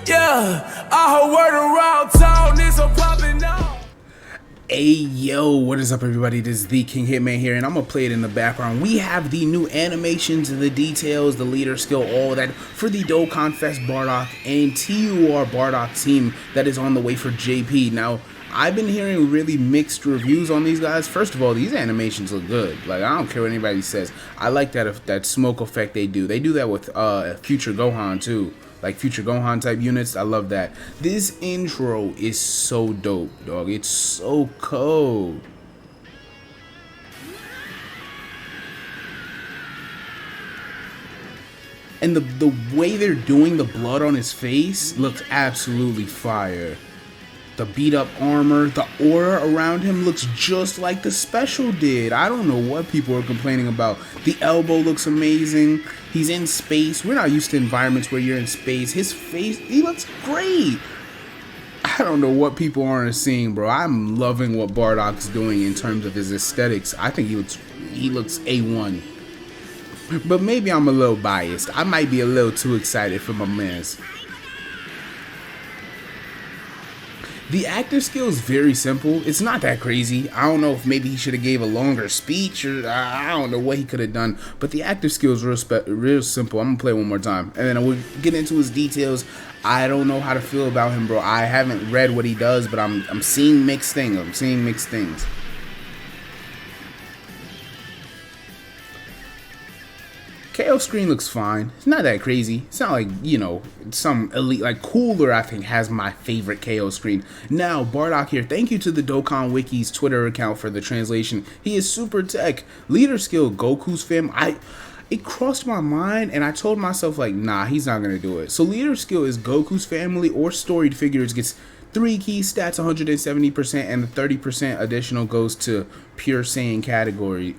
Yeah, I heard word around town, it's a poppin' out. Hey yo, what is up everybody? This is the King Hitman here, and I'm gonna play it in the background. We have the new animations, the details, the leader skill, all that for the Dokkanfest Bardock and TUR Bardock team that is on the way for JP. Now, I've been hearing really mixed reviews on these guys. First of all, these animations look good. Like, I don't care what anybody says. I like that smoke effect they do. They do that with Future Gohan too. Like Future Gohan type units, I love that. This intro is so dope, dog. It's so cold. And the way they're doing the blood on his face looks absolutely fire. The beat up armor, the aura around him looks just like the special did. I don't know what people are complaining about. The elbow looks amazing. He's in space. We're not used to environments where you're in space. His face, he looks great. I don't know what people aren't seeing, bro. I'm loving what Bardock's doing in terms of his aesthetics. I think he looks A1. But maybe I'm a little biased. I might be a little too excited for my mans. The actor skill is very simple. It's not that crazy. I don't know if maybe he should have gave a longer speech, or I don't know what he could have done. But the actor skill is real simple. I'm gonna play one more time, and then we'll get into his details. I don't know how to feel about him, bro. I haven't read what he does, but I'm seeing mixed things. I'm seeing mixed things. KO screen looks fine. It's not that crazy. It's not like, you know, some elite, like Cooler, I think, has my favorite KO screen. Now, Bardock here, thank you to the Dokkan Wiki's Twitter account for the translation. He is super tech. Leader skill, Goku's fam. It crossed my mind, and I told myself, like, nah, he's not going to do it. So leader skill is Goku's family or storied figures gets 3 key stats, 170%, and the 30% additional goes to pure Saiyan category.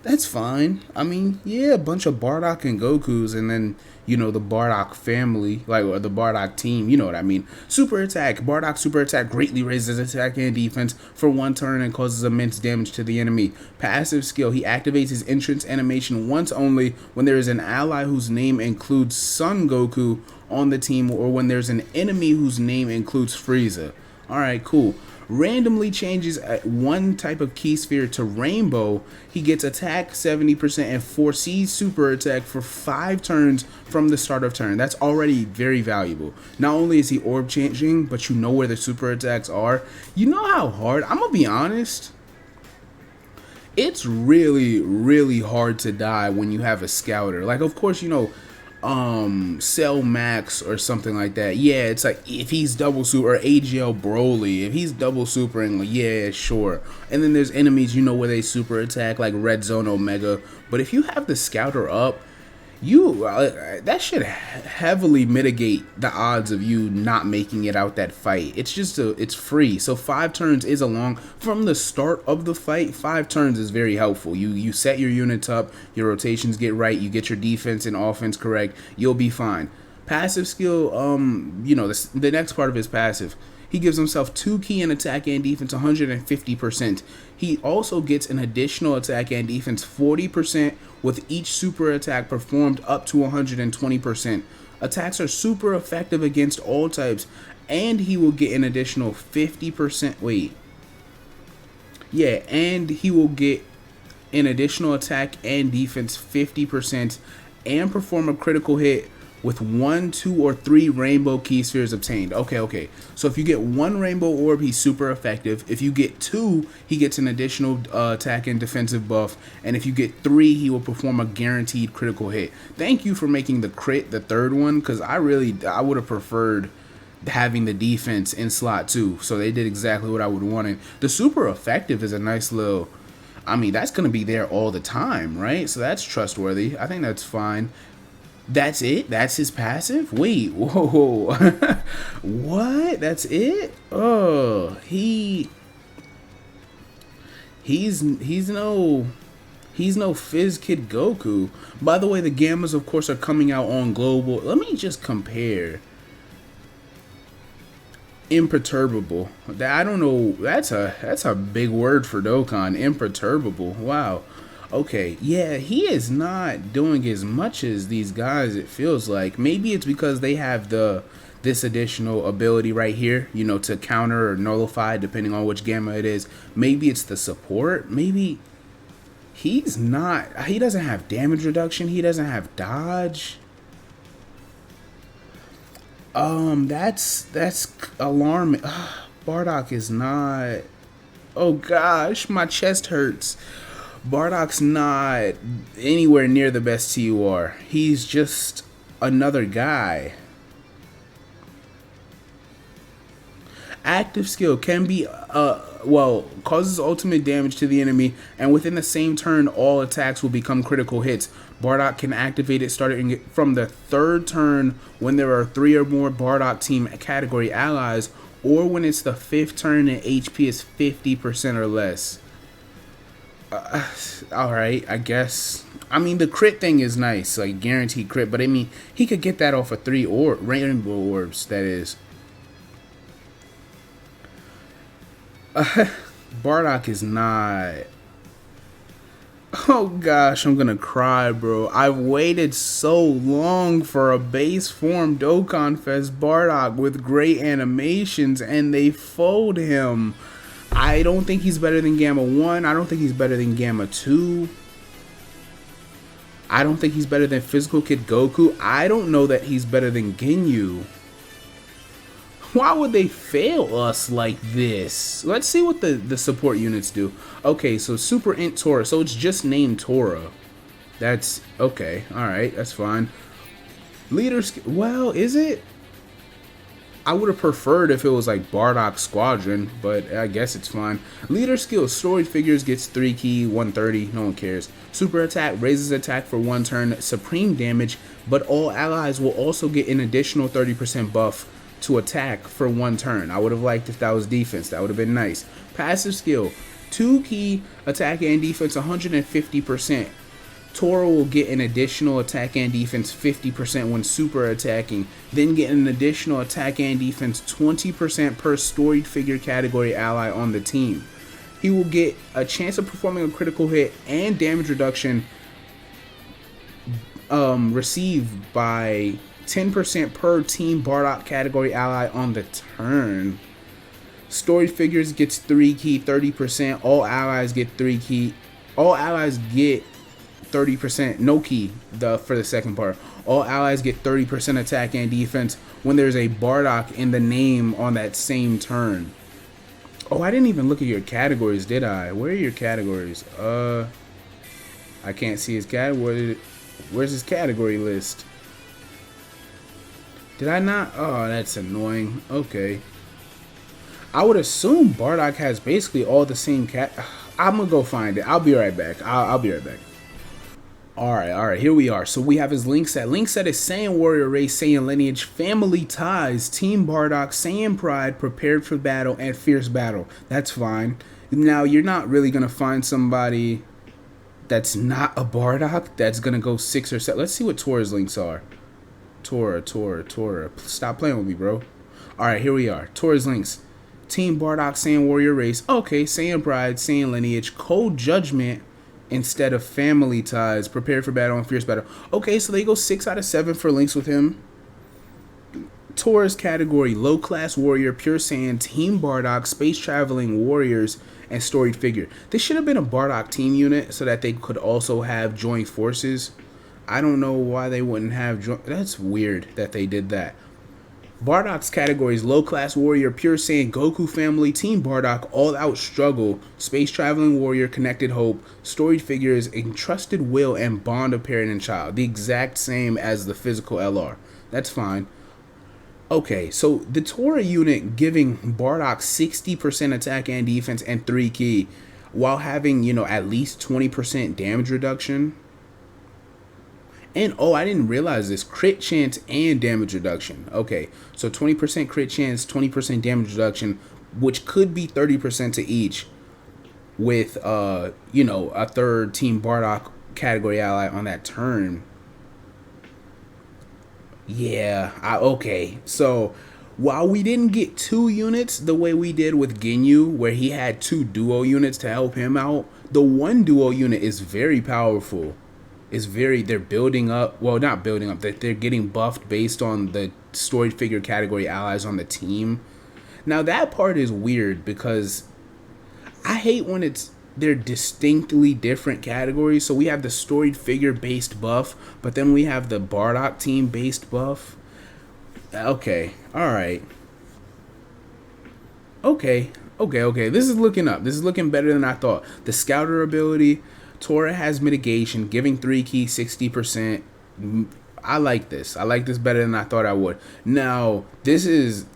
That's fine. I mean, yeah, a bunch of Bardock and Gokus, and then, you know, the Bardock family, like, or the Bardock team, you know what I mean. Super attack. Bardock super attack greatly raises attack and defense for 1 turn and causes immense damage to the enemy. Passive skill. He activates his entrance animation once only when there is an ally whose name includes Son Goku on the team, or when there's an enemy whose name includes Frieza. Alright, cool. Randomly changes one type of key sphere to rainbow. He gets attack 70% and foresees super attack for 5 turns from the start of turn. That's already very valuable. Not only is he orb changing, but you know where the super attacks are. You know how hard, I'm gonna be honest, it's really hard to die when you have a scouter. Like, of course, you know, Cell Max or something like that. Yeah, it's like if he's double super, or AGL Broly, if he's double supering, like, yeah, sure. And then there's enemies, you know, where they super attack, like Red Zone Omega. But if you have the scouter up, you that should heavily mitigate the odds of you not making it out that fight. It's just it's free. So 5 turns is a long, from the start of the fight, 5 turns is very helpful. You set your units up, your rotations get right, you get your defense and offense correct, you'll be fine. Passive skill, you know, the next part of his passive, he gives himself 2 key in attack and defense, 150%. He also gets an additional attack and defense 40% with each super attack performed up to 120%. Attacks are super effective against all types, and he will get an additional 50%. Wait. Yeah, and he will get an additional attack and defense 50% and perform a critical hit with 1, 2, or 3 rainbow key spheres obtained. Okay. So if you get 1 rainbow orb, he's super effective. If you get 2, he gets an additional attack and defensive buff. And if you get 3, he will perform a guaranteed critical hit. Thank you for making the crit the 3rd one, because I would have preferred having the defense in slot 2. So they did exactly what I would have wanted. The super effective is a nice little, I mean, that's going to be there all the time, right? So that's trustworthy. I think that's fine. That's it? That's his passive? Wait, whoa. What? That's it? Oh, he's no Fizz Kid Goku. By the way, the Gammas, of course, are coming out on global. Let me just compare. Imperturbable. I don't know. That's a big word for Dokkan. Imperturbable. Wow. Okay, yeah, he is not doing as much as these guys, it feels like. Maybe it's because they have this additional ability right here, you know, to counter or nullify depending on which gamma it is. Maybe it's the support. Maybe he doesn't have damage reduction. He doesn't have dodge. That's alarming. Bardock is not. Oh gosh, my chest hurts. Bardock's not anywhere near the best TUR. He's just another guy. Active skill can be, causes ultimate damage to the enemy, and within the same turn, all attacks will become critical hits. Bardock can activate it starting from the third turn when there are 3 or more Bardock team category allies, or when it's the 5th turn and HP is 50% or less. Alright, I guess. I mean, the crit thing is nice, like guaranteed crit, but I mean, he could get that off of 3 rainbow orbs, that is. Bardock is not. Oh gosh, I'm gonna cry, bro. I've waited so long for a base form Dokkanfest Bardock with great animations, and they fold him. I don't think he's better than Gamma 1. I don't think he's better than Gamma 2. I don't think he's better than Physical Kid Goku. I don't know that he's better than Ginyu. Why would they fail us like this? Let's see what the support units do. Okay, so Super Int Tora. So it's just named Tora. That's okay. Alright, that's fine. Leader skill. Well, is it? I would have preferred if it was like Bardock Squadron, but I guess it's fine. Leader skill. Story figures gets 3 key, 130. No one cares. Super attack raises attack for 1 turn. Supreme damage, but all allies will also get an additional 30% buff to attack for 1 turn. I would have liked if that was defense. That would have been nice. Passive skill. 2 key attack and defense 150%. Tora will get an additional attack and defense 50% when super attacking. Then get an additional attack and defense 20% per storied figure category ally on the team. He will get a chance of performing a critical hit and damage reduction received by 10% per team Bardock category ally on the turn. Storied figures gets 3 key, 30%. All allies get 3 key. All allies get 30%. No key for the second part. All allies get 30% attack and defense when there's a Bardock in the name on that same turn. Oh, I didn't even look at your categories, did I? Where are your categories? I can't see his category. Where's his category list? Did I not? Oh, that's annoying. Okay. I would assume Bardock has basically all the same I'm gonna go find it. I'll be right back. I'll be right back. Alright, here we are. So we have his link set. Link set is Saiyan Warrior Race, Saiyan Lineage, Family Ties, Team Bardock, Saiyan Pride, Prepared for Battle, and Fierce Battle. That's fine. Now, you're not really gonna find somebody that's not a Bardock that's gonna go 6 or 7. Let's see what Tora's links are. Tora. Stop playing with me, bro. Alright, here we are. Tora's links. Team Bardock, Saiyan Warrior Race. Okay, Saiyan Pride, Saiyan Lineage, Cold Judgment instead of Family Ties, Prepared for Battle, and Fierce Battle. Okay, so they go 6 out of 7 for links with him. Tora's category, Low Class Warrior, Pure Saiyan, Team Bardock, Space Traveling Warriors, and Storied Figure. This should have been a Bardock team unit so that they could also have joint forces. I don't know why they wouldn't have that's weird that they did that. Bardock's categories: Low Class Warrior, Pure Saiyan, Goku Family, Team Bardock, All Out Struggle, Space Traveling Warrior, Connected Hope, Storied Figures, Entrusted Will, and Bond of Parent and Child. The exact same as the physical LR. That's fine. Okay, so the Tora unit giving Bardock 60% attack and defense and 3 key while having, you know, at least 20% damage reduction. And, oh, I didn't realize this. Crit chance and damage reduction. Okay, so 20% crit chance, 20% damage reduction, which could be 30% to each with, you know, a third Team Bardock category ally on that turn. Yeah, okay. So, while we didn't get 2 units the way we did with Ginyu, where he had 2 duo units to help him out, The one duo unit is very powerful. They're building up, well, not building up, that they're getting buffed based on the storied figure category allies on the team. Now that part is weird because I hate when they're distinctly different categories. So we have the storied figure based buff, but then we have the Bardock team based buff. Okay, alright. Okay. This is looking up. This is looking better than I thought. The Scouter ability, Tora has mitigation, giving 3 key 60%. I like this. I like this better than I thought I would. Now, this is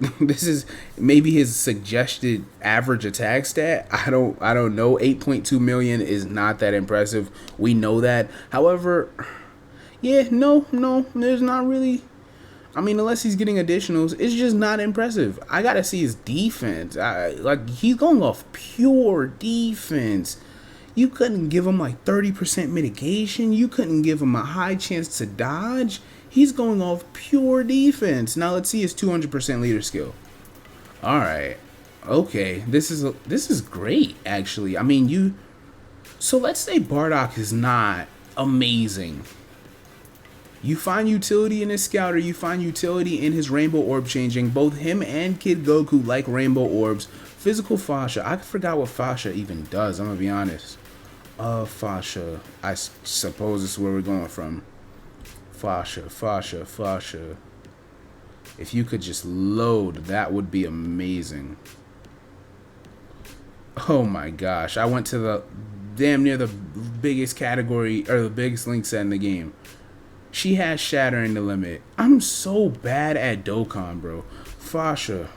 maybe his suggested average attack stat. I don't know. 8.2 million is not that impressive. We know that. However, yeah, no, there's not really. I mean, unless he's getting additionals, it's just not impressive. I gotta see his defense. Like, he's going off pure defense. You couldn't give him like 30% mitigation. You couldn't give him a high chance to dodge. He's going off pure defense. Now let's see his 200% leader skill. All right. Okay. This is great, actually. I mean, so let's say Bardock is not amazing. You find utility in his Scouter. You find utility in his Rainbow Orb changing. Both him and Kid Goku like Rainbow Orbs. Physical Fascia. I forgot what Fascia even does. I'm going to be honest. Fascia. I suppose this is where we're going from. Fascia. If you could just load, that would be amazing. Oh my gosh. I went to the damn near the biggest category, or the biggest link set in the game. She has Shattering the Limit. I'm so bad at Dokkan, bro. Fascia.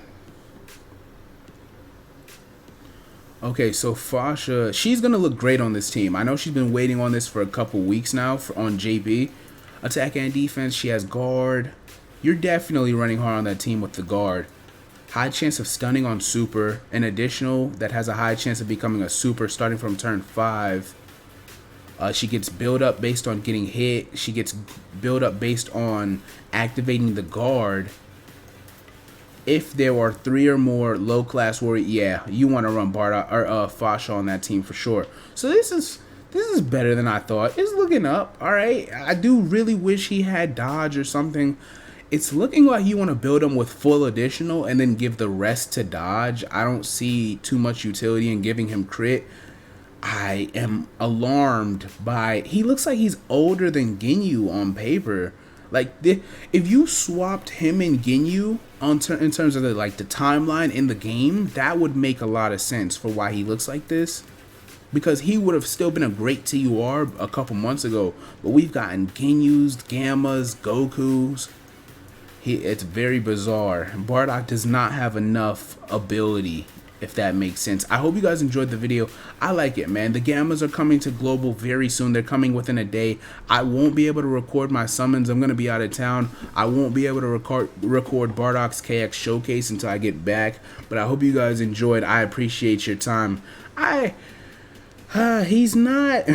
Okay, so Fascia, she's going to look great on this team. I know she's been waiting on this for a couple weeks now on JB. Attack and defense, she has guard. You're definitely running hard on that team with the guard. High chance of stunning on super. An additional that has a high chance of becoming a super starting from turn 5. She gets build up based on getting hit. She gets build up based on activating the guard. If there are 3 or more low class warrior, yeah, you want to run Bardock or Fascia on that team for sure. So this is better than I thought. It's looking up. All right, I do really wish he had dodge or something. It's looking like you want to build him with full additional and then give the rest to dodge. I don't see too much utility in giving him crit. I am alarmed by, he looks like he's older than Ginyu on paper. Like, if you swapped him and Ginyu in terms of the timeline in the game, that would make a lot of sense for why he looks like this. Because he would have still been a great TUR a couple months ago. But we've gotten Ginyus, Gammas, Gokus. It's very bizarre. Bardock does not have enough ability, if that makes sense. I hope you guys enjoyed the video. I like it, man. The Gammas are coming to global very soon. They're coming within a day. I won't be able to record my summons. I'm going to be out of town. I won't be able to record Bardock's KX showcase until I get back. But I hope you guys enjoyed. I appreciate your time. He's not...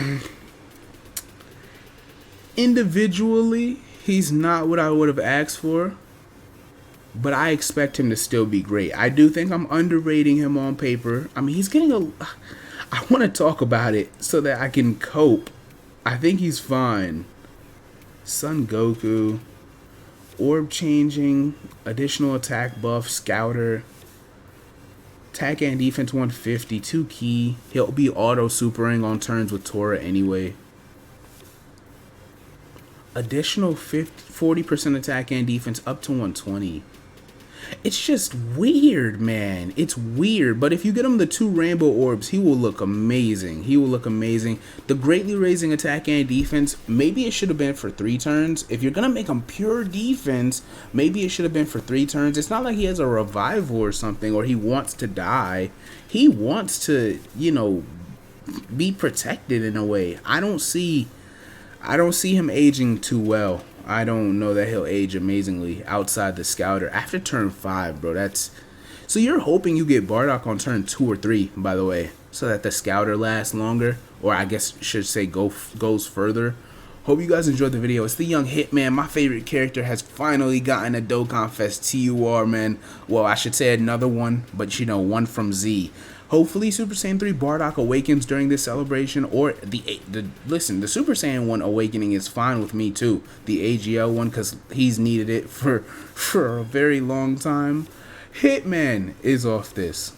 Individually, he's not what I would have asked for. But I expect him to still be great. I do think I'm underrating him on paper. I mean, he's getting I want to talk about it so that I can cope. I think he's fine. Son Goku. Orb changing. Additional attack buff. Scouter. Attack and defense 150. 2 key. He'll be auto supering on turns with Tora anyway. Additional 40% attack and defense up to 120. It's just weird, man. It's weird. But if you get him the 2 rainbow orbs, he will look amazing. He will look amazing. The greatly raising attack and defense, maybe it should have been for 3 turns. If you're going to make him pure defense, maybe it should have been for 3 turns. It's not like he has a revival or something, or he wants to die. He wants to, you know, be protected in a way. I don't see him aging too well. I don't know that he'll age amazingly outside the Scouter. After turn 5, bro, that's... So you're hoping you get Bardock on turn 2 or 3, by the way, so that the Scouter lasts longer, or I guess should say goes further. Hope you guys enjoyed the video. It's the young Hitman. My favorite character has finally gotten a Dokkanfest TUR, man. Well, I should say another one, but you know, one from Z. Hopefully Super Saiyan 3 Bardock awakens during this celebration, or listen, the Super Saiyan 1 awakening is fine with me too. The AGL one, because he's needed it for a very long time. Hitman is off this.